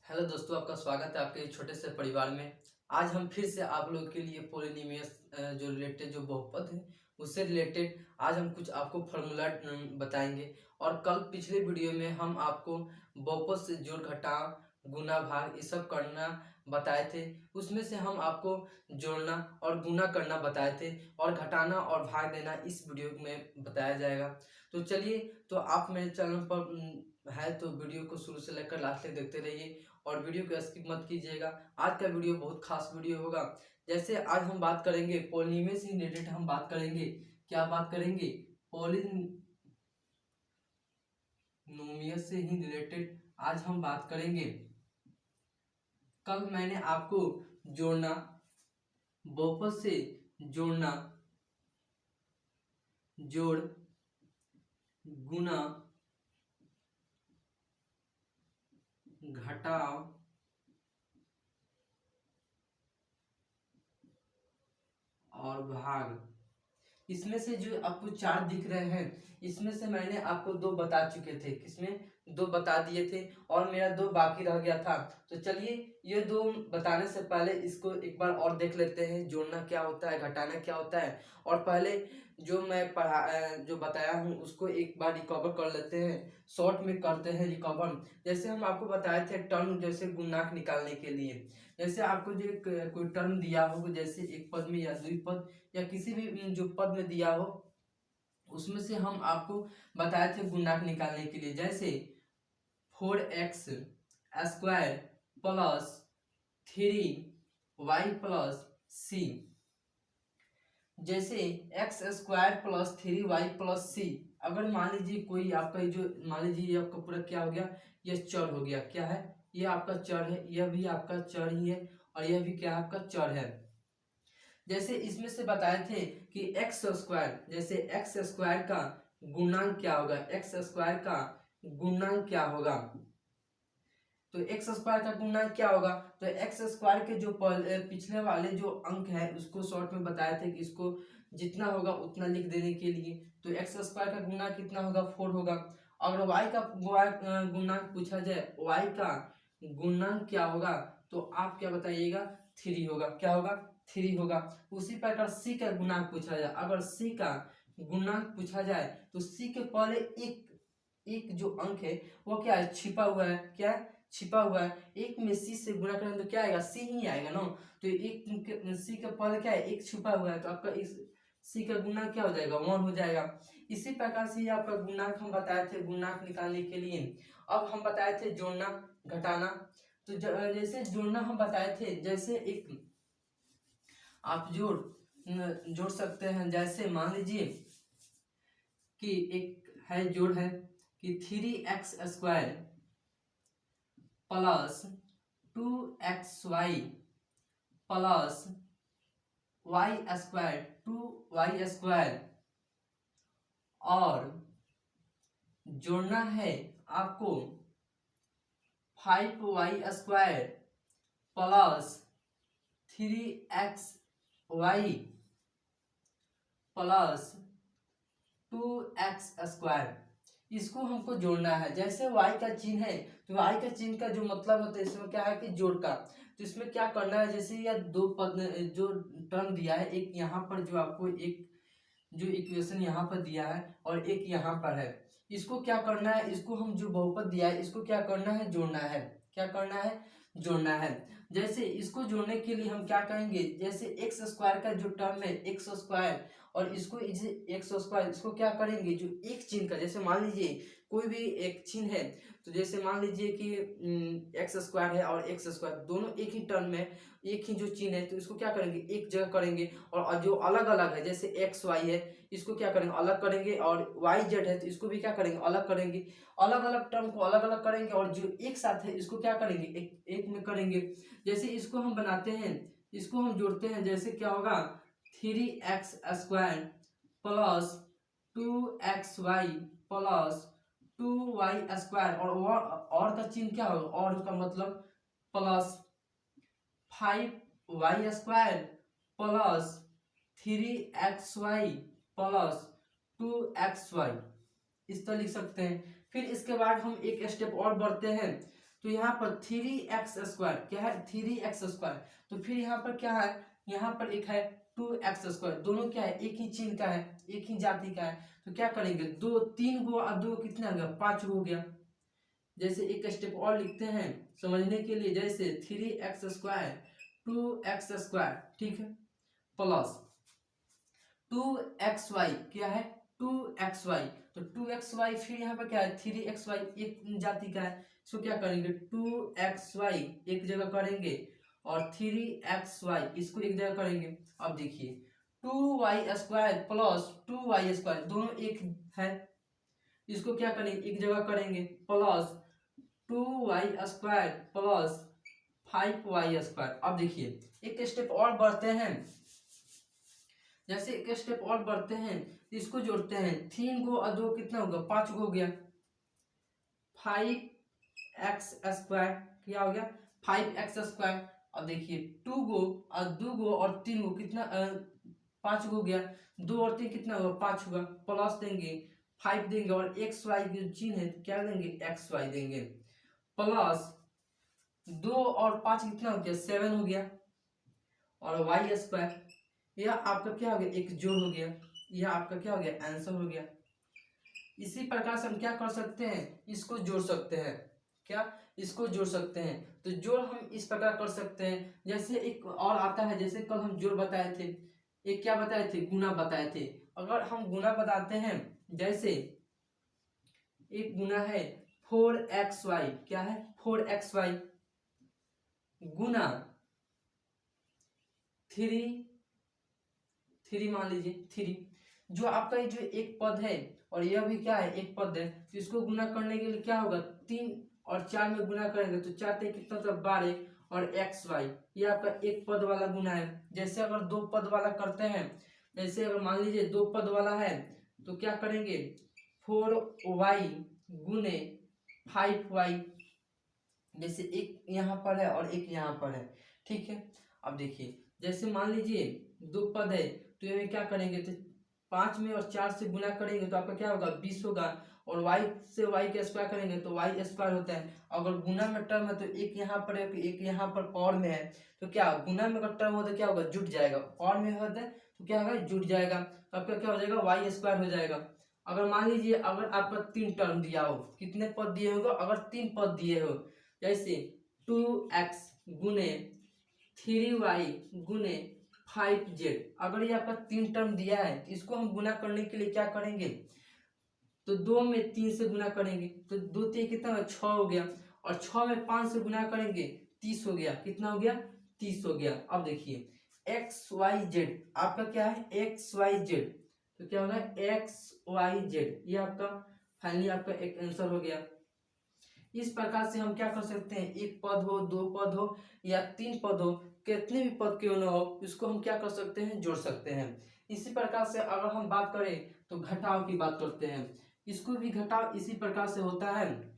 Hello दोस्तों, आपका स्वागत है आपके छोटे से परिवार में। आज हम फिर से आप लोगों के लिए पोलिनिमियस जो रिलेटेड जो बहुपद है उससे रिलेटेड आज हम कुछ आपको फार्मूला बताएंगे। और कल पिछले वीडियो में हम आपको बहुपद से जोड़ घटाव गुना भाग ये सब करना बताए थे। उसमें से हम आपको जोड़ना और गुना करना बताए थे और घटाना और भाग देना इस वीडियो में बताया जाएगा। तो चलिए, तो आप मेरे चैनल पर है तो वीडियो को शुरू से लेकर लास्ट तक देखते रहिए और वीडियो को स्किप मत कीजिएगा। आज का वीडियो बहुत खास वीडियो होगा। जैसे आज हम बात करेंगे पॉलिनोमियल से रिलेटेड, हम बात करेंगे, क्या बात करेंगे, पॉलिनोमियल से ही रिलेटेड आज हम बात करेंगे। कल मैंने आपको जोड़ना, बहुपद से जोड़ना, जोड़ गुना घटाव और भाग, इसमें से जो आपको चार दिख रहे हैं इसमें से मैंने आपको दो बता चुके थे। किसमें? दो बता दिए थे और मेरा दो बाकी रह गया था। तो चलिए, ये दो बताने से पहले इसको एक बार और देख लेते हैं, जोड़ना क्या होता है, घटाना क्या होता है। और पहले जो मैं जो बताया हूँ उसको एक बार रिकवर कर लेते हैं, शॉर्ट में करते हैं रिकवर। जैसे हम आपको बताए थे टर्म, जैसे गुणांक निकालने के लिए, जैसे आपको जो कोई टर्म दिया हो, जैसे एक पद में या द्विपद या किसी भी जो पद में दिया हो उसमें से हम आपको बताए थे गुणांक निकालने के लिए। जैसे 4x² प्लस 3y प्लस सी, जैसे x² plus 3y plus c, अगर मान लीजिए कोई आपका जो, मान लीजिए आपका पूरा क्या हो गया, ये चर हो गया। क्या है? ये आपका चर है, यह भी आपका चर ही है और यह भी क्या आपका चर है। जैसे इसमें से बताए थे कि x², जैसे x² का गुणांक क्या होगा, x² का गुणांक क्या होगा, तो x² का गुणांक क्या होगा, तो x² के जो पिछले वाले जो अंक है उसको शॉर्ट में बताए थे कि इसको जितना होगा उतना लिख देने के लिए। तो x² का गुणांक कितना होगा, 4 होगा। अगर y का गुणांक पूछा जाए, y का गुणांक क्या होगा, तो आप क्या बताइएगा, 3 होगा। क्या होगा? 3 होगा। उसी प्रकार c का गुणांक पूछा जाए, अगर c का गुणांक पूछा जाए तो c के पहले एक जो अंक है वो क्या है, छिपा हुआ है। क्या है? छिपा हुआ है। एक में सी से गुणा करेंगे तो क्या आएगा, सी ही आएगा ना। तो एक सी का पहले क्या है, एक छिपा हुआ है, तो आपका इस सी का गुणांक क्या हो जाएगा, 1 हो जाएगा। इसी प्रकार से ये आपका गुणांक हम बताए थे गुणांक निकालने के लिए। अब हम बताए थे जोड़ना घटाना। तो जैसे जोड़ना हम बताए थे, जैसे एक आप जोड़ सकते हैं। जैसे मान लीजिए कि एक है जोड़ है कि 3x² plus 2xy plus y² 2y², और जोड़ना है आपको 5y² plus 3xy plus 2x², इसको हमको जोड़ना है। जैसे y का चिन्ह है तो y का चिन्ह का जो मतलब होता है इसमें क्या है कि जोड़ का, तो इसमें क्या करना है, जैसे यह दो पद जो टर्म दिया है, एक यहाँ पर जो आपको एक जो इक्वेशन यहाँ पर दिया है और एक यहाँ पर है, इसको क्या करना है, इसको हम जो बहुपद दिया है इसको क्या करना है, जोड़ना है। क्या करना है? जोड़ना है। जैसे इसको जोड़ने के लिए हम क्या करेंगे, जैसे x² का जो टर्म है x² और इसको x², इसको क्या करेंगे, जो एक चिन्ह का, जैसे मान लीजिए कोई भी एक चिन्ह है, तो जैसे मान लीजिए कि x² है और x² दोनों एक ही टर्म में एक ही जो चिन्ह है, तो इसको क्या करेंगे, एक जगह करेंगे। और जो अलग अलग है, जैसे XY है, इसको क्या करेंगे, अलग करेंगे। और YZ है तो इसको भी क्या करेंगे, अलग करेंगे। अलग अलग टर्म को अलग अलग करेंगे और जो एक साथ है इसको क्या करेंगे, एक में करेंगे। जैसे इसको हम बनाते हैं, इसको हम जोड़ते हैं, जैसे क्या होगा, 3x² plus 2xy plus 2y², और का चिन्ह क्या होगा, और का मतलब plus 5y² plus 3xy plus 2xy, इस तरह लिख सकते हैं। फिर इसके बाद हम एक स्टेप और बढ़ते हैं, तो यहाँ पर 3x² क्या है 3x²। तो फिर यहाँ पर क्या है, यहाँ पर एक है 2x², दोनों क्या है एक ही चीज का है, एक ही जाति का है। तो क्या करेंगे, दो 3 गो और 2 कितना हो गया 5 हो गया। जैसे एक स्टेप और लिखते हैं समझने के लिए, जैसे 3x² 2x², ठीक है, प्लस 2xy क्या है 2xy। तो 2xy फिर यहाँ पर क्या है 3xy एक जाति का है, इसको क्या करेंगे 2xy एक जगह करेंगे और 3xy इसको एक जगह करेंगे। अब देखिए 2y² प्लस 2y² दोनों एक है, इसको क्या करेंगे एक जगह करेंगे प्लस 2y² प्लस 5y²। अब देखिए एक स्टेप और बढ़ते हैं, जैसे एक स्टेप और बढ़ते हैं इसको जोड़ते हैं, 3 गो और 2 कितना होगा 5 गो हो गया, 5x² क्या हो गया 5x²। अब देखिए 2 गो और 2 गो और 3 गो कितना 5 गो हो गया, 2 और 3 कितना होगा 5 होगा, प्लस देंगे 5 देंगे और xy जो चिन्ह है क्या देंगे xy देंगे, प्लस 2 और 5 कितना हो गया 7 हो गया, और y²। यह आपका क्या हो गया एक जोड़ हो गया, यह आपका क्या हो गया आंसर हो गया। इसी प्रकार से हम क्या कर सकते हैं इसको जोड़ सकते हैं, क्या इसको जोड़ सकते हैं। तो जोड़ हम इस प्रकार कर सकते हैं, जैसे एक और आता है, जैसे कल हम जोड़ बताए थे, एक क्या बताए थे गुना बताए थे। अगर हम गुना बताते हैं, जैसे एक गुना है 4xy क्या है 4xy गुना 3 मान लीजिए 3, जो आपका ये जो एक पद है और यह भी क्या है एक पद है, तो इसको गुना करने के लिए क्या होगा 3 और 4 में गुना करेंगे तो 4 3 कितना होता है 12, और xy ये आपका एक पद वाला गुना है। जैसे अगर 2 पद वाला करते हैं, जैसे अगर मान लीजिए 2 पद वाला है तो क्या करेंगे 4y गुने 5y, जैसे एक यहाँ पर है और एक यहाँ पर है, ठीक है। अब देखिए जैसे मान लीजिए 2 पद है तो ये क्या करेंगे तो 5 में और 4 से गुना करेंगे तो आपका क्या होगा 20 होगा, और y से y का स्क्वायर करेंगे तो y² होता है। अगर गुना में टर्म है तो एक यहाँ पर है एक यहाँ पर पावर में है, तो क्या गुना में अगर टर्म होता है क्या होगा जुट जाएगा, पावर में होता है तो क्या होगा जुट जाएगा, तो आपका क्या हो जाएगा y² हो जाएगा। अगर मान लीजिए अगर आपका 3 टर्म दिया हो, कितने पद दिए होगा अगर 3 पद दिए हो, जैसे 2x गुने 3y गुने 5z, अगर ये आपका 3 टर्म दिया है तो इसको हम गुना करने के लिए क्या करेंगे तो 2 में 3 से गुना करेंगे तो 2 3 कितना होगा 6 हो गया, और 6 में 5 से गुना करेंगे 30 हो गया, कितना हो गया 30 हो गया। अब देखिए xyz आपका क्या है xyz, तो क्या होगा xyz, ये आपका फाइनली आपका एक आंसर हो गया। इस प्रकार से हम क्या कर सकते हैं, एक पद हो 2 पद हो या 3 पद हो, कितने भी पद क्यों ना हो, इसको हम क्या कर सकते हैं जोड़ सकते हैं। इसी प्रकार से अगर हम बात करें तो घटाव की बात करते हैं, इसको भी घटाव इसी प्रकार से होता है।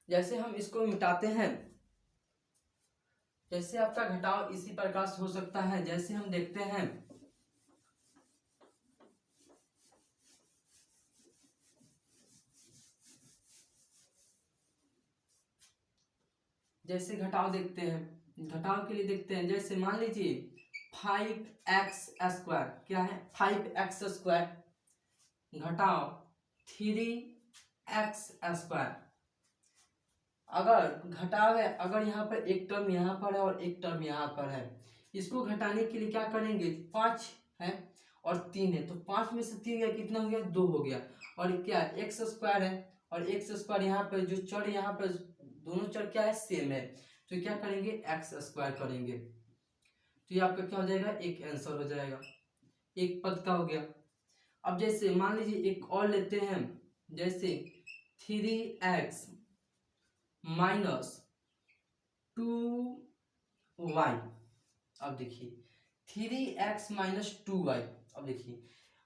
जैसे हम इसको मिटाते हैं, जैसे आपका घटाव इसी प्रकार से हो सकता है, जैसे हम देखते हैं जैसे घटाव देखते हैं, घटाव के लिए देखते हैं, जैसे मान लीजिए 5x² क्या है 5x² घटाव 3x²। अगर घटाव है, अगर यहाँ पर एक टर्म यहाँ पर है और एक टर्म यहाँ पर है, इसको घटाने के लिए क्या करेंगे 5 है और 3 है, तो 5 में से 3 गया कितना हो गया 2 हो गया, और क्या x² है और x² यहाँ पर जो चर यहाँ पर दोनों चर क्या है सेम है, तो क्या करेंगे x² करेंगे, तो ये आपका क्या हो जाएगा एक आंसर हो जाएगा, एक पद का हो गया। अब जैसे मान लीजिए एक और लेते हैं, जैसे 3x माइनस 2y। अब देखिए 3x माइनस 2y, अब देखिए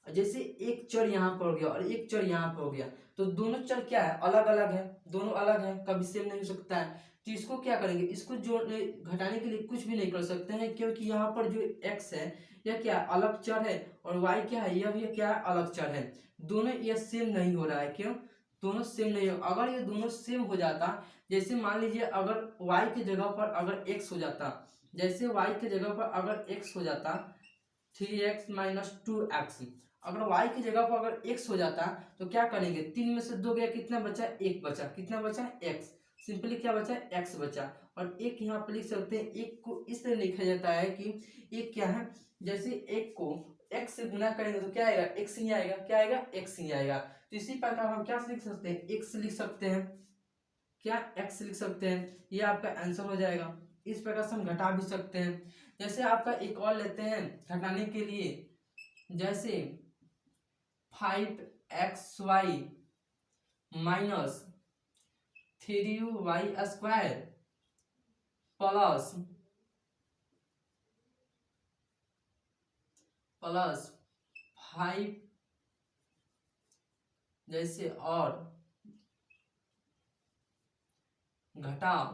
जैसे एक चर यहाँ पर हो गया और एक चर यहाँ पर हो गया, तो दोनों चर क्या है अलग अलग है, दोनों अलग है कभी सेम नहीं हो सकता है, तो इसको क्या करेंगे इसको जोड़ने घटाने के लिए कुछ भी नहीं कर सकते हैं, क्योंकि यहाँ पर जो x है यह क्या अलग चर है और y क्या है यह भी क्या अलग चर है, दोनों यह सेम नहीं हो रहा है, क्यों दोनों सेम नहीं हो। अगर ये दोनों सेम हो जाता, जैसे मान लीजिए अगर y की जगह पर अगर x हो जाता, जैसे y की जगह पर अगर x हो जाता 3x माइनस 2x, अगर y की जगह पर अगर x हो जाता तो क्या करेंगे, 3 में से 2 गया, कितना बचा, 1 बचा, कितना बचा, x, सिंपली क्या बचा, x बचा। और एक यहाँ पर लिख सकते हैं, एक को इस तरह लिखा जाता है कि एक क्या है, जैसे एक को x से गुना करेंगे तो क्या आएगा, x ही आएगा, क्या आएगा, x ही आएगा। तो इसी प्रकार हम क्या लिख सकते हैं, x लिख सकते हैं, क्या x लिख सकते हैं, ये आपका आंसर हो जाएगा। इस प्रकार से हम घटा भी सकते हैं। जैसे आपका एक और लेते हैं घटाने के लिए, जैसे 5xy minus 3y square plus 5, जैसे और घटाओ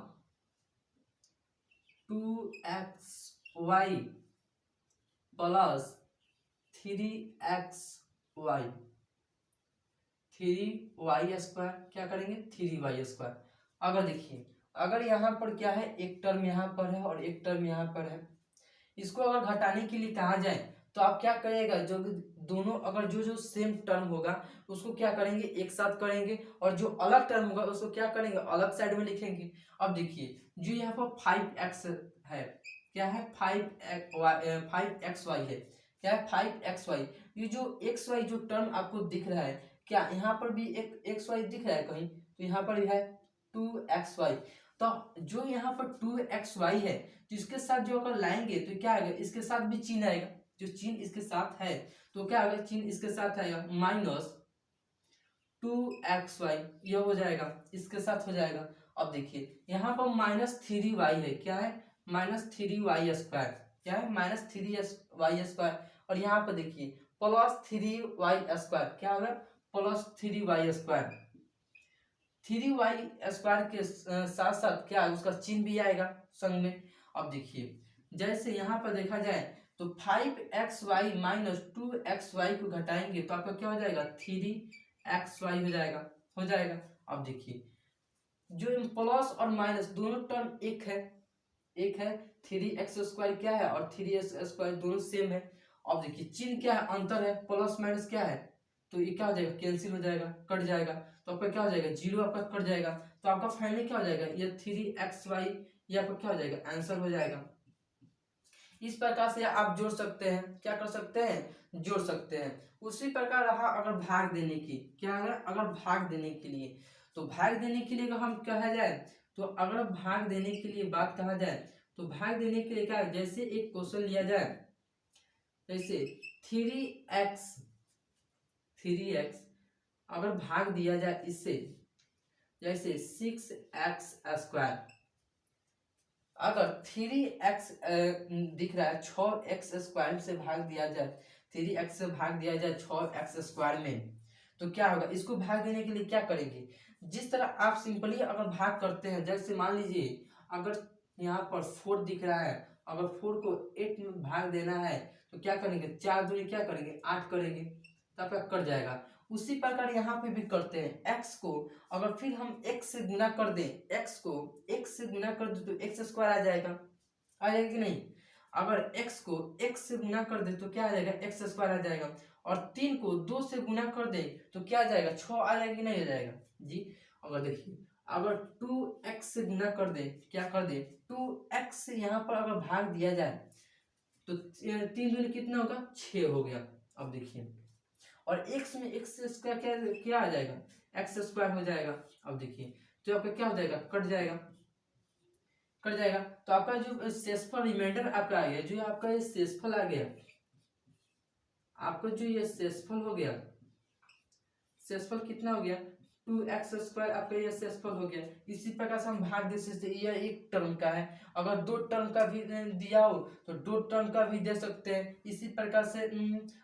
2xy plus 3xy, 3y square, क्या करेंगे 3y स्क्वायर। अगर देखिए, अगर यहाँ पर क्या है, एक टर्म यहाँ पर है और एक टर्म यहाँ पर है, इसको अगर घटाने के लिए कहा जाए तो आप क्या करेगा, जो दोनों अगर जो सेम टर्म होगा उसको क्या करेंगे, एक साथ करेंगे, और जो अलग टर्म होगा उसको क्या करेंगे, अलग साइड में लिखेंगे। अब देखिए जो यहाँ पर 5x है, क्या है 5xy है, क्या है 5xy, ये जो xy जो टर्म आपको दिख रहा है, क्या यहाँ पर भी एक xy दिख रहा है कहीं, तो यहाँ पर भी है 2xy। तो जो यहाँ पर 2xy है, तो इसके साथ जो अगर लाएंगे तो क्या आएगा, इसके साथ भी चिन्ह आएगा, जो चिन्ह इसके साथ है तो क्या आएगा, चिन्ह इसके साथ आएगा माइनस 2xy, यह हो जाएगा, इसके साथ हो जाएगा। अब देखिए यहाँ पर -3y है, क्या है -3y स्क्वायर, क्या है -3y स्क्वायर, और यहाँ पर देखिए +3y स्क्वायर, क्या होगा +3y स्क्वायर, 3y स्क्वायर के साथ साथ क्या है, उसका चिन्ह भी आएगा संग में। अब देखिए जैसे यहाँ पर देखा जाए तो 5xy माइनस 2xy को घटाएंगे तो आपका क्या हो जाएगा, 3xy हो जाएगा। अब देखिए जो प्लस और माइनस दोनों टर्म एक है 3x स्क्वायर क्या है और 3x स्क्वायर दोनों सेम है। अब देखिए चिन्ह क्या है, अंतर है, प्लस माइनस क्या है, तो ये क्या हो जाएगा, कैंसिल हो जाएगा, कट जाएगा, तो आपका क्या हो जाएगा, जीरो आपका कट जाएगा, तो आपका फाइनली क्या हो जाएगा, ये 3xy, ये आपका क्या हो जाएगा, आंसर हो जाएगा। इस प्रकार से आप जोड़ सकते हैं, क्या कर सकते हैं, जोड़ सकते हैं। उसी प्रकार रहा अगर भाग देने की, क्या है, अगर भाग देने के लिए, तो भाग देने के लिए अगर हम कहा जाए, तो अगर भाग देने के लिए बात कहा जाए तो भाग देने के लिए क्या है, जैसे एक क्वेश्चन लिया जाए, जैसे 3x अगर भाग दिया जाए इससे, जैसे 6x स्क्वायर, अगर 3x दिख रहा है 6x स्क्वायर से भाग दिया जाए, 3x से भाग दिया जाए 6x स्क्वायर में, तो क्या होगा, इसको भाग देने के लिए क्या करेंगे, जिस तरह आप सिंपली अगर भाग करते हैं, जैसे मान लीजिए अगर यहाँ पर 4 दिख रहा है, अगर 4 को 8 में भाग देना है तो क्या करेंगे, 4 दूनी क्या करेंगे, 8 करेंगे, तो आपका कट जाएगा। उसी प्रकार यहाँ पे भी करते हैं, x को अगर फिर हम x से गुना कर दें, x को x से गुना कर दे तो x स्क्वायर आ जाएगा कि नहीं, अगर x को x से गुना कर दे तो क्या आ जाएगा, x स्क्वायर आ जाएगा, और 3 को 2 से गुना कर दे तो क्या आ जाएगा, 6 आ जाएगा कि नहीं आ जाएगा जी। अगर देखिए अगर 2x से गुना कर दे, क्या कर दे 2x से यहाँ पर अगर भाग दिया जाए तो 3 दूनी कितना होगा, 6 हो गया। अब देखिए और x में x स्क्वायर क्या आ जाएगा, x स्क्वायर हो जाएगा। अब देखिए तो आपका क्या हो जाएगा, कट जाएगा, तो आपका जो शेषफल रिमाइंडर आपका आ गया, जो आपका ये शेषफल आ गया, आपका जो ये शेषफल हो गया, शेषफल कितना हो गया, 2x स्क्वायर, आपका ये शेषफल हो गया। इसी प्रकार से हम भाग दे सकते हैं, यह एक टर्म का है, अगर 2 टर्म का भी दिया हो तो 2 टर्म का भी दे सकते हैं। इसी प्रकार से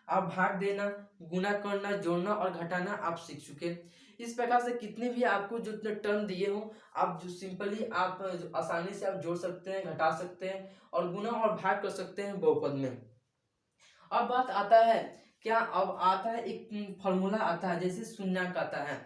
आप भाग देना, गुना करना, जोड़ना और घटाना आप सीख चुके। इस प्रकार से कितने भी आपको जो टर्म दिए हो, आप जो सिंपली आप आसानी से आप जोड़ सकते हैं, घटा सकते हैं और गुना और भाग कर सकते हैं बहुपद में। अब बात आता है क्या, अब आता है एक फॉर्मूला आता है, जैसे शून्यक आता है,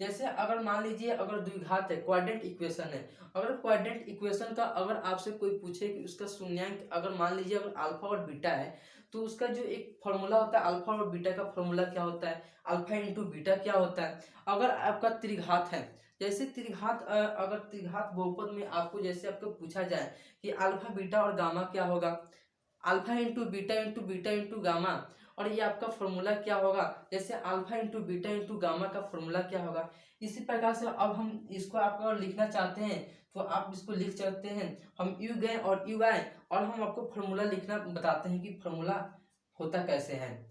जैसे अगर मान लीजिए अगर द्विघात है, क्वाड्रेंट इक्वेशन है, अगर क्वाड्रेंट इक्वेशन का अगर आपसे कोई पूछे कि उसका शून्यांक अगर मान लीजिए अगर अल्फा और बीटा है, तो उसका जो एक फॉर्मूला होता है अल्फा और बीटा का फॉर्मूला क्या होता है, अल्फा इंटू बीटा क्या होता है। अगर आपका त्रिघात है, जैसे त्रिघात अगर त्रिघात बहुपद में आपको जैसे आपको पूछा जाए कि अल्फा बीटा और गामा क्या होगा, alpha into beta into gamma, और ये आपका फॉर्मूला क्या होगा, जैसे alpha into beta into gamma का फॉर्मूला क्या होगा। इसी प्रकार से अब हम इसको आपको लिखना चाहते हैं तो आप इसको लिख सकते हैं, हम यू गए और यू आए और हम आपको फॉर्मूला लिखना बताते हैं कि फॉर्मूला होता कैसे है।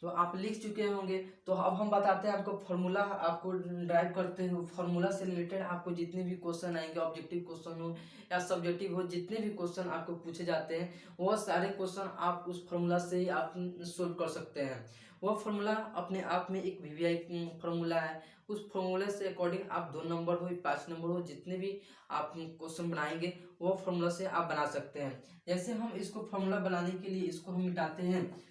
तो आप लिख चुके होंगे, तो अब हम बताते हैं आपको फॉर्मूला, आपको ड्राइव करते हैं फॉर्मूला से रिलेटेड आपको जितने भी क्वेश्चन आएंगे, ऑब्जेक्टिव क्वेश्चन हो या सब्जेक्टिव हो, जितने भी क्वेश्चन आपको पूछे जाते हैं वो सारे क्वेश्चन आप उस फॉर्मूला से ही आप सोल्व कर सकते हैं। वो फॉर्मूला अपने आप में एक वीवीआई फॉर्मूला है। उस फॉर्मूले से अकॉर्डिंग आप 2 नंबर हो 5 नंबर हो जितने भी आप क्वेश्चन बनाएंगे वो फॉर्मूला से आप बना सकते हैं। जैसे हम इसको फॉर्मूला बनाने के लिए इसको हम मिटाते हैं,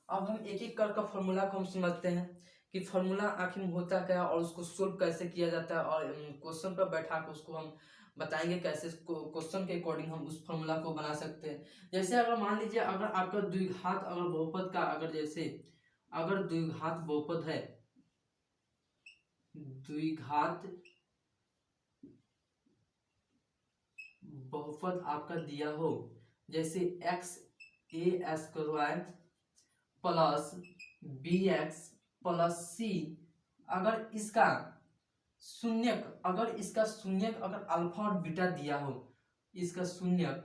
अब हम एक एक कर फॉर्मूला को हम समझते हैं कि फॉर्मूला आखिर में होता क्या है और उसको सोल्व कैसे किया जाता है, और क्वेश्चन पर बैठा कर उसको हम बताएंगे कैसे क्वेश्चन के अकॉर्डिंग हम उस फॉर्मूला को बना सकते हैं। जैसे अगर मान लीजिए अगर आपका द्विघात अगर बहुपद का अगर जैसे अगर द्विघात बहुपद है, द्विघात बहुपद आपका दिया हो, जैसे x a square plus b x plus c, अगर इसका शून्यक अगर अल्फा और बीटा दिया हो, इसका शून्यक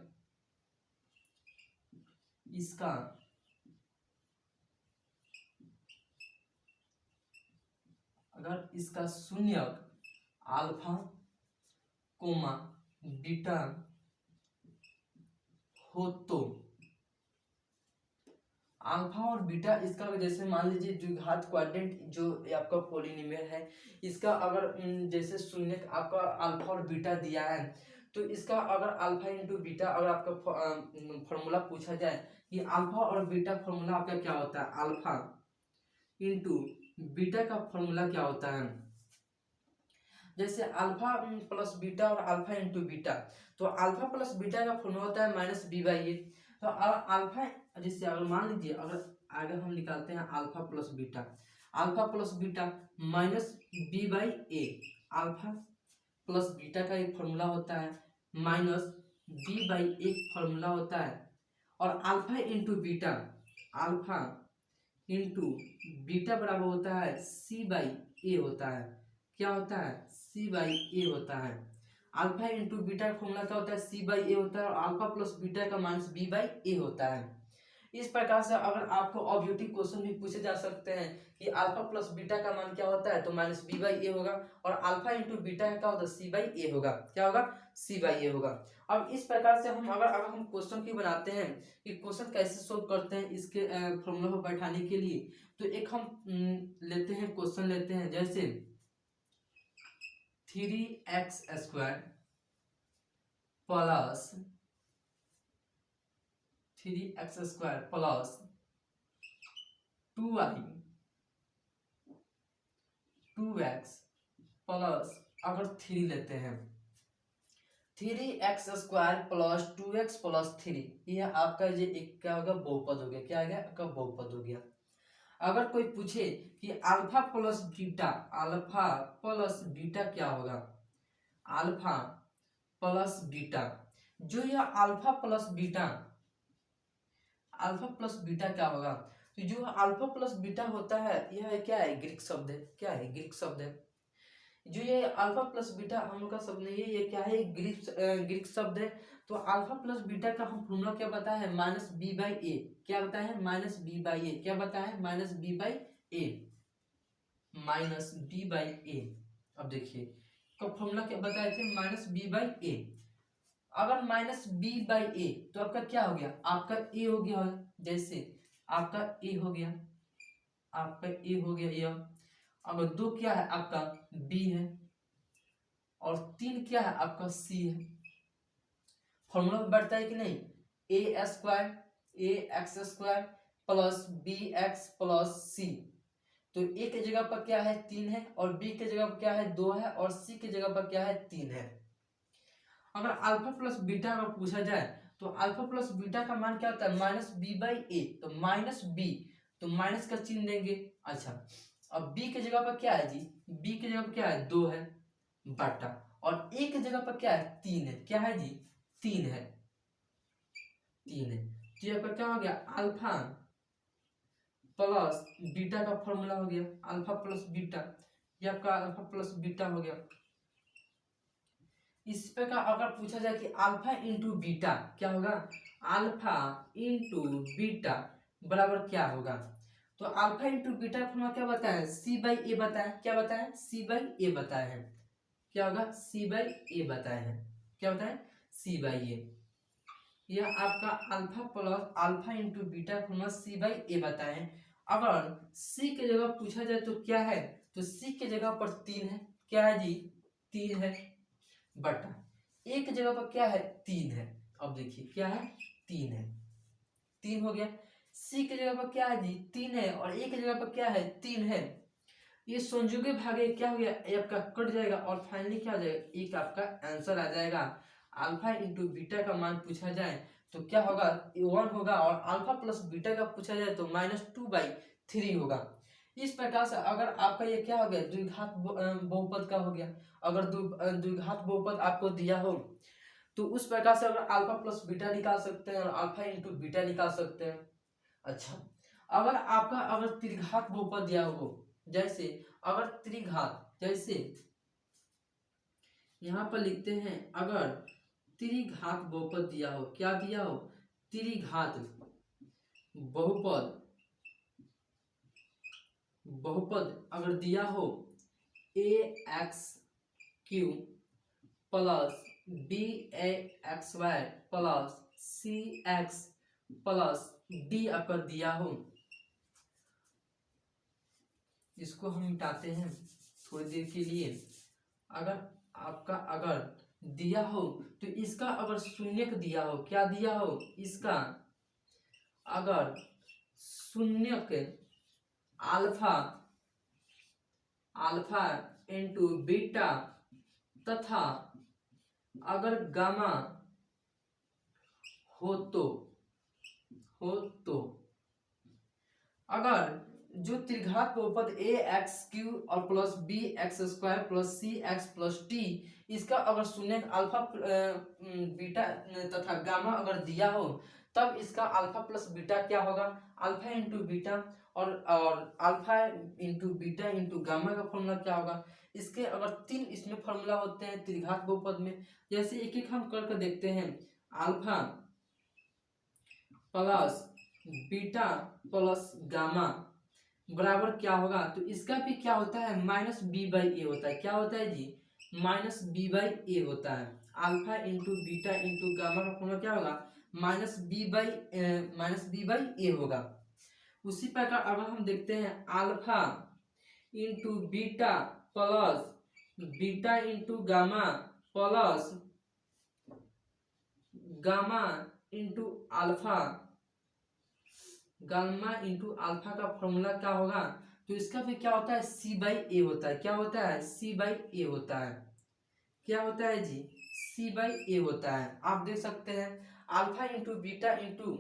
इसका अगर इसका शून्यक अल्फा कोमा बीटा हो तो अल्फा और बीटा इसका जैसे मान लीजिए द्विघात क्वाड्रेंट जो आपका पॉलिनोमियल है, इसका अगर जैसे शून्यक आपका अल्फा और बीटा दिया है, तो इसका अगर अल्फा इंटू बीटा अगर आपका फॉर्मूला पूछा जाए कि अल्फा और बीटा फॉर्मूला आपका क्या होता है, अल्फा इंटू बीटा का फॉर्मूला क्या होता है, जैसे अल्फा प्लस बीटा और अल्फा इंटू बीटा, तो अल्फा प्लस बीटा का फॉर्मूला होता है माइनस बी बाई ए। तो अल्फा जैसे अगर मान लीजिए अगर आगे हम निकालते हैं alpha plus beta minus b by a, alpha plus beta का एक फॉर्मूला होता है माइनस बी बाई एक फॉर्मूला होता है, और अल्फा इंटू बीटा बराबर होता है सी बाई ए होता है। क्या होता है, सी बाई ए होता है। अल्फा इंटू बीटा का फॉर्मूला क्या होता है, सी बाई ए होता है, और अल्फा प्लस बीटा का माइनस बी बाई ए होता है। इस प्रकार से अगर आपको ऑब्जेक्टिव क्वेश्चन भी पूछे जा सकते हैं कि अल्फा प्लस बीटा का मान क्या होता है, तो माइनस बी बाई ए होगा, और अल्फा इंटू बीटा का क्या होता है, सी बाई ए होगा। क्या होगा, सी बाई ए होगा। अब इस प्रकार से हम अगर हम क्वेश्चन की बनाते हैं कि क्वेश्चन कैसे सोल्व करते हैं इसके फॉर्मूला को बैठाने के लिए, तो एक हम लेते हैं क्वेश्चन लेते हैं, जैसे 3x square plus 2y 2x plus अगर 3 लेते हैं, 3x square plus 2x plus 3, यह आपका ये एक क्या होगा, बहुपद हो गया। क्या आ गया, आपका बहुपद हो गया। अगर कोई पूछे कि अल्फा प्लस बीटा क्या होगा, अल्फा प्लस बीटा, जो यह अल्फा प्लस बीटा क्या होगा, तो जो अल्फा प्लस बीटा होता है यह क्या है, ग्रीक शब्द है। क्या है, ग्रीक शब्द है। जो ये अल्फा प्लस बीटा हम लोग का शब्द नहीं है, ये क्या है, ग्रीक शब्द है। तो अल्फा प्लस बीटा का हम फॉर्मूला क्या बताया है, माइनस बी बाई ए। क्या बताया है, माइनस बी बाई ए। क्या बताया है, minus b by a, minus b by a. अब देखिए कब फॉर्मूला क्या बताए थे, माइनस बी बाई ए। अगर माइनस बी बाई ए तो आपका क्या हो गया, आपका ए हो गया। जैसे आपका ए हो गया, आपका ए हो गया यह। अगर 2 क्या है आपका बी है, और 3 क्या है आपका सी है। फॉर्मूला बढ़ता है कि नहीं, a square a x square plus b x plus c. तो ए के जगह पर क्या है 3 है, और बी के जगह पर क्या है 2 है, और सी के जगह पर क्या है 3 है। अगर अल्फा प्लस बीटा अगर पूछा जाए तो अल्फा प्लस बीटा का मान क्या होता है माइनस बी बाई ए, तो माइनस बी, तो माइनस का चिन्ह देंगे। अच्छा, अब b के जगह पर क्या है जी, b के जगह पर क्या है 2 है बटा, और a के जगह पर क्या है 3 है, क्या है जी 3 है, 3 है। तो यहाँ पर क्या हो गया अल्फा प्लस बीटा का फॉर्मूला हो गया अल्फा प्लस बीटा, ये आपका अल्फा प्लस बीटा हो गया। इस प्रकार अगर पूछा जाए कि अल्फा इंटू बीटा क्या होगा, अल्फा इंटू बीटा बराबर क्या होगा, तो अल्फा इंटू बीटा का फॉर्मूला क्या बताया सी बाई ए बताया, क्या बताया सी बाई ए बताया है, क्या होगा सी बाई ए बताया है, क्या बताया सी बाई ए। यह आपका alpha plus alpha into beta का फॉर्मूला सी बाई ए बताया है। अगर सी के जगह पूछा जाए तो क्या है, तो सी के जगह पर 3 है, क्या है जी 3 है बटा ए की जगह पर क्या है 3 है। अब देखिए क्या है 3 है, 3 हो गया। सी की जगह पर क्या है जी 3 है, और ए की जगह पर क्या है 3 है। ये संयुगे भागे क्या हो गया ए आपका कट जाएगा, और फाइनली क्या हो जाएगा एक आपका आंसर आ जाएगा। अल्फा इंटू बीटा का मान पूछा जाए तो क्या होगा 1 होगा, और अल्फा प्लस बीटा का पूछा जाए तो -2/3 होगा। इस प्रकार से अगर आपका ये क्या हो गया द्विघात बहुपद का हो गया। अगर द्विघात बहुपद आपको दिया हो तो उस प्रकार से अगर अल्फा प्लस बीटा निकाल सकते हैं और अल्फा इंटू बीटा निकाल सकते हैं। अच्छा, अगर आपका अगर त्रिघात बहुपद दिया हो, जैसे अगर त्रिघात, जैसे यहाँ पर लिखते हैं अगर त्रिघात बहुपद दिया हो, क्या दिया हो त्रिघात बहुपद, बहुपद अगर दिया हो a x cube plus b x y plus c x plus d अगर दिया हो, इसको हम मिटाते हैं थोड़ी देर के लिए। अगर आपका अगर दिया हो तो इसका अगर शून्यक दिया हो, क्या दिया हो इसका अगर शून्यक अल्फा अल्फा इंटू बीटा तथा अगर गामा हो तो अगर जो त्रिघात बहुपद ए एक्स क्यू और plus b x square plus c x plus d, इसका अगर शून्य अल्फा बीटा तथा गामा अगर दिया हो, तब इसका अल्फा प्लस बीटा क्या होगा अल्फा इंटू बीटा, और alpha into beta into gamma का फॉर्मूला क्या होगा। इसके अगर 3 इसमें फॉर्मूला होते हैं त्रिघात बहुपद में, जैसे एक एक हम करके देखते हैं। Alpha plus beta plus gamma बराबर क्या होगा, तो इसका भी क्या होता है -b/a होता है, क्या होता है जी -b/a होता है। Alpha into beta into gamma का फॉर्मूला क्या होगा -b/a होगा। उसी प्रकार अगर हम देखते हैं alpha into beta plus beta into gamma plus gamma into alpha, gamma into alpha का फॉर्मूला क्या होगा, तो इसका भी क्या होता है c/a होता है, क्या होता है c/a होता है, क्या होता है जी c/a होता है। आप देख सकते हैं alpha into beta into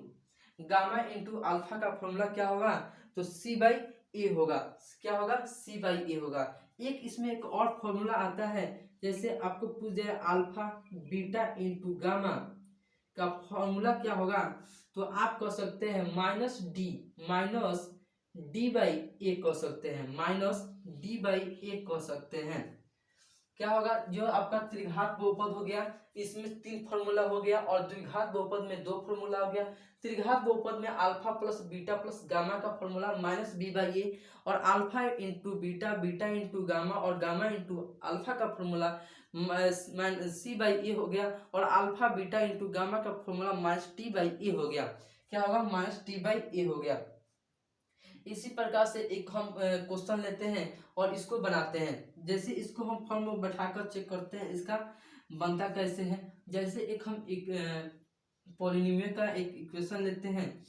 gamma into alpha का फॉर्मूला क्या होगा, तो c/a होगा, क्या होगा c/a होगा। एक इसमें एक और फॉर्मूला आता है, जैसे आपको पूछ जाए अल्फा बीटा इंटू गामा का फॉर्मूला क्या होगा, तो आप कह सकते हैं -d/a कह सकते हैं, -d/a कह सकते हैं। क्या होगा जो आपका त्रिघात बहुपद हो गया, इसमें 3 फॉर्मूला हो गया, और द्विघात बहुपद में 2 फॉर्मूला हो गया। त्रिघात बहुपद में alpha plus beta plus gamma का फॉर्मूला -b/a, और alpha into beta beta into gamma और गामा इंटू अल्फा का फॉर्मूला c/a हो गया, और अल्फा बीटा इंटू गामा का फॉर्मूला -t/a हो गया, क्या होगा -t/a हो गया। इसी प्रकार से एक हम क्वेश्चन लेते हैं और इसको बनाते हैं। जैसे इसको हम फॉर्म में बैठाकर चेक करते हैं इसका बनता कैसे है। जैसे एक पॉलिनोमियल का एक इक्वेशन लेते हैं,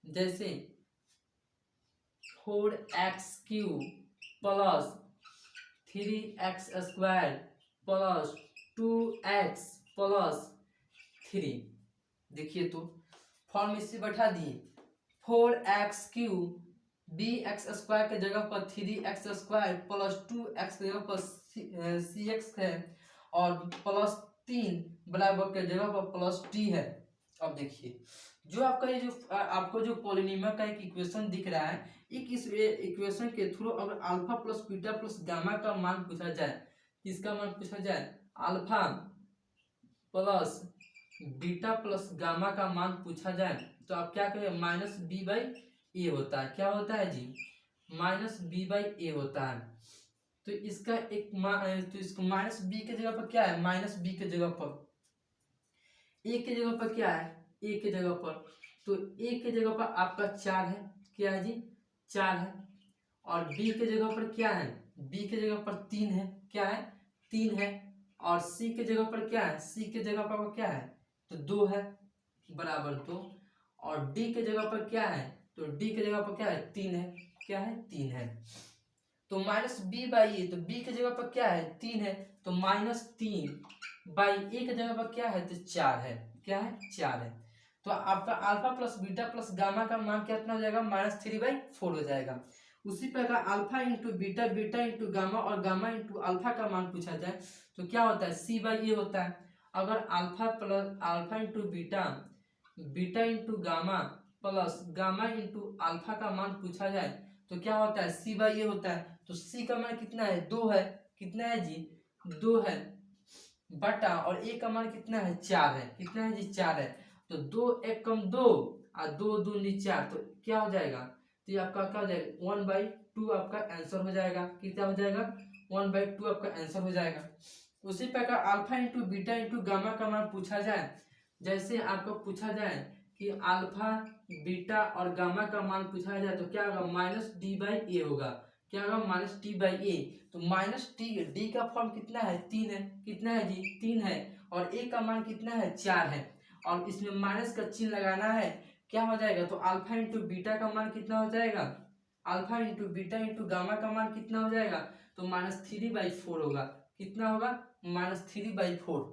जैसे 4x³ plus 3x² plus 2x plus 3। देखिए तो फॉर्म इसे बैठा दिए, 4x³ bx² के जगह पर 3x² प्लस 2x के जगह पर cx है और प्लस 3 बराबर के जगह पर प्लस t है। अब देखिए जो आपका ये जो आपको जो पॉलिनोमियल का एक इक्वेशन दिख रहा है, एक इस इक्वेशन के थ्रू अगर alpha plus beta plus gamma का मान पूछा जाए, किसका मान पूछा जाए, alpha plus beta plus gamma का मान पूछा जाए, तो आप क्या करें, माइनस बी बाई ए होता है। क्या होता है जी, माइनस बी बाई ए होता है। तो इसका तो इसको माइनस बी के जगह पर क्या है, माइनस बी के जगह पर ए के जगह पर क्या है, ए के जगह पर, तो ए के जगह पर आपका 4 है। क्या है जी, 4 है। और बी के जगह पर क्या है, बी के जगह पर 3 है। क्या है, 3 है। और सी के जगह पर क्या है, सी के जगह पर क्या है, तो 2 है, बराबर 2। और डी के जगह पर क्या है, तो डी के जगह पर क्या है, 3 है। क्या है, 3 है। तो माइनस बी बाई ए, तो बी के जगह पर क्या है, 3 है, तो -3 बाई ए के जगह पर क्या है, तो 4 है। क्या है, 4 है। तो आपका alpha plus beta plus gamma का मान कितना हो जाएगा, -3/4 हो जाएगा। उसी प्रकार alpha into beta, beta into gamma और गामा इंटू अल्फा का मान पूछा जाए तो क्या होता है, c/a होता है। अगर alpha into beta, beta into gamma plus gamma into alpha का मान पूछा जाए तो क्या होता है, c/a होता है। तो c का मान कितना है, 2 है। कितना है जी, 2 है, बटा और a का मान कितना है, 4 है। कितना है जी, 4 है। तो 2 1 कम 2 और 2 2 4, तो क्या हो जाएगा, तो ये आपका क्या हो जाएगा, 1/2 आपका आंसर हो जाएगा। कितना हो जाएगा, 1/2 आपका आंसर हो जाएगा। उसी प्रकार alpha into beta into gamma का मान पूछा जाए, जैसे आपको पूछा जाए कि अल्फा बीटा और गामा का मान पूछा जाए तो क्या होगा, -d/a होगा। क्या होगा, -t/a। तो -t, d का फॉर्म कितना है, 3 है। कितना है जी, 3 है। और a का मान कितना है, 4 है। और इसमें माइनस का चिन्ह लगाना है, क्या हो जाएगा, तो अल्फा इंटू बीटा का मान कितना हो जाएगा, alpha into beta into gamma का मान कितना हो जाएगा, तो -3/4 होगा। कितना होगा, -3/4।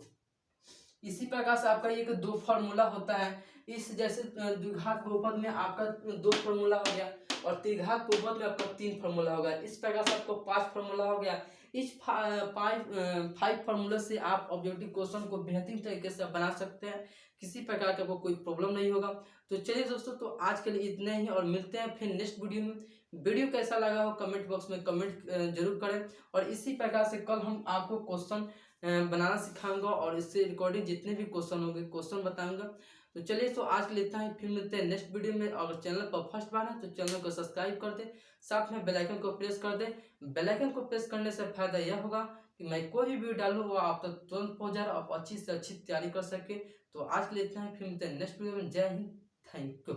इसी प्रकार से आपका एक 2 फार्मूला होता है। इस जैसे द्विघात बहुपद में आपका 2 फार्मूला हो गया और त्रिघात बहुपद में आपका 3 फार्मूला होगा। इस प्रकार से आपको 5 फार्मूला हो गया। इस 5 फार्मूला से आप ऑब्जेक्टिव क्वेश्चन को बेहतरीन तरीके से बना सकते हैं। किसी प्रकार का कोई प्रॉब्लम नहीं होगा। तो चलिए दोस्तों, तो आज के लिए इतना ही और मिलते हैं फिर नेक्स्ट वीडियो में। वीडियो कैसा लगा हो कमेंट बॉक्स में कमेंट जरूर करें। और इसी प्रकार से कल हम आपको क्वेश्चन बनाना सिखाऊंगा और इससे रिकॉर्डिंग जितने भी क्वेश्चन होंगे क्वेश्चन बताऊंगा। तो चलिए, तो आज के लिए इतना ही, फिर मिलते हैं नेक्स्ट वीडियो में। अगर चैनल पर फर्स्ट बार है तो चैनल को सब्सक्राइब कर दे, साथ में बेल आइकन को प्रेस कर दे। बेल आइकन को प्रेस करने से फायदा यह होगा कि मैं कोई भी वीडियो डालूँ वो आप तक तुरंत पहुंच जाए, आप अच्छी से अच्छी तैयारी कर सके। तो आज के लिए इतना ही, फिर मिलते हैं नेक्स्ट वीडियो में। जय हिंद, थैंक यू।